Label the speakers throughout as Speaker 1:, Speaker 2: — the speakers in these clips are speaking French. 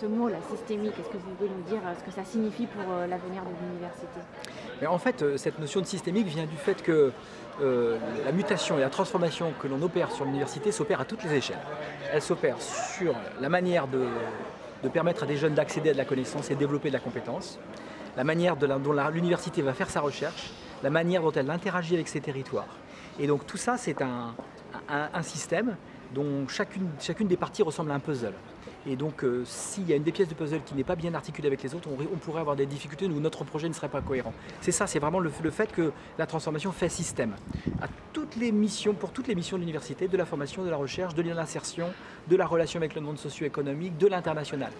Speaker 1: ce mot-là, systémique. Est-ce que vous pouvez nous dire ce que ça signifie pour l'avenir de l'université?
Speaker 2: Mais en fait, cette notion de systémique vient du fait que la mutation et la transformation que l'on opère sur l'université s'opère à toutes les échelles. Elle s'opère sur la manière de permettre à des jeunes d'accéder à de la connaissance et de développer de la compétence, la manière dont l'université va faire sa recherche, la manière dont elle interagit avec ses territoires. Et donc tout ça, c'est un système dont chacune des parties ressemble à un puzzle. Et donc s'il y a une des pièces de puzzle qui n'est pas bien articulée avec les autres, on pourrait avoir des difficultés où notre projet ne serait pas cohérent. C'est ça, c'est vraiment le fait que la transformation fait système. À pour toutes les missions de l'université, de la formation, de la recherche, de l'insertion, de la relation avec le monde socio-économique, de l'international.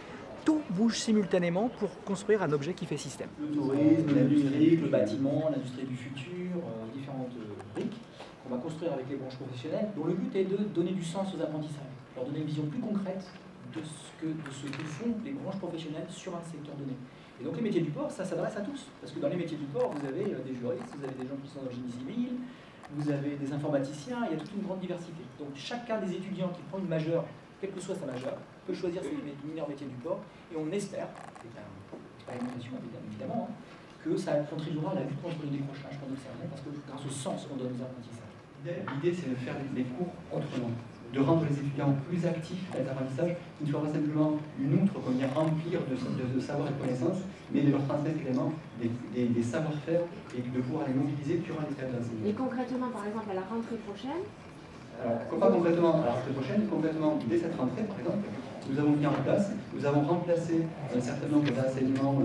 Speaker 2: Tout bouge simultanément pour construire un objet qui fait système.
Speaker 3: Le tourisme, l'industrie, le bâtiment, l'industrie du futur, différentes briques qu'on va construire avec les branches professionnelles, dont le but est de donner du sens aux apprentissages, leur donner une vision plus concrète de ce que font les branches professionnelles sur un secteur donné. Et donc les métiers du port, ça s'adresse à tous, parce que dans les métiers du port, vous avez des juristes, vous avez des gens qui sont dans le génie civil, vous avez des informaticiens, il y a toute une grande diversité. Donc chacun des étudiants qui prend une majeure, quelle que soit sa majeure, peut choisir ses mineurs métiers du port, et on espère, c'est pas une intention évidemment, que ça contribuera à la lutte contre le décrochage pour notre cerveau, parce que grâce au sens qu'on donne aux apprentissages.
Speaker 4: L'idée, c'est de faire les cours autrement, de rendre les étudiants plus actifs dans les apprentissages, qui ne soient pas simplement une outre qu'on vient remplir de savoir et de connaissances, mais de leur transmettre également des savoir-faire et de pouvoir les mobiliser durant les périodes d'enseignement.
Speaker 1: Et concrètement, par exemple, à la rentrée prochaine?
Speaker 4: Alors, pas concrètement à la rentrée prochaine, concrètement dès cette rentrée, par exemple, nous avons mis en place, nous avons remplacé un certain nombre d'enseignements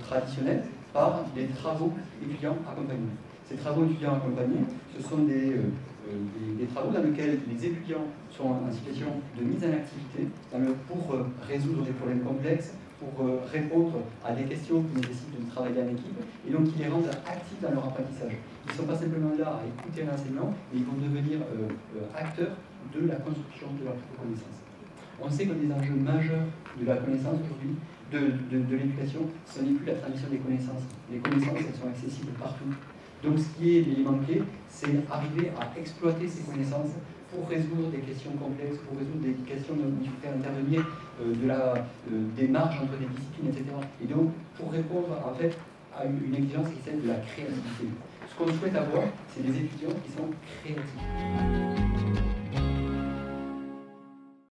Speaker 4: traditionnels par des travaux étudiants accompagnés. Ces travaux étudiants accompagnés, ce sont des travaux dans lesquels les étudiants sont en situation de mise en activité pour résoudre des problèmes complexes, pour répondre à des questions qui nécessitent de travailler en équipe, et donc qui les rendent actifs dans leur apprentissage. Ils ne sont pas simplement là à écouter un enseignement, mais ils vont devenir acteurs de la construction de leur propre connaissance. On sait que des enjeux majeurs de la connaissance aujourd'hui, de l'éducation, ce n'est plus la transmission des connaissances. Les connaissances, elles sont accessibles partout. Donc ce qui est l'élément clé, c'est arriver à exploiter ces connaissances pour résoudre des questions complexes, pour résoudre des questions où il faut faire intervenir des marges entre des disciplines, etc. Et donc pour répondre en fait à une exigence qui est celle de la créativité. Ce qu'on souhaite avoir, c'est des étudiants qui sont créatifs.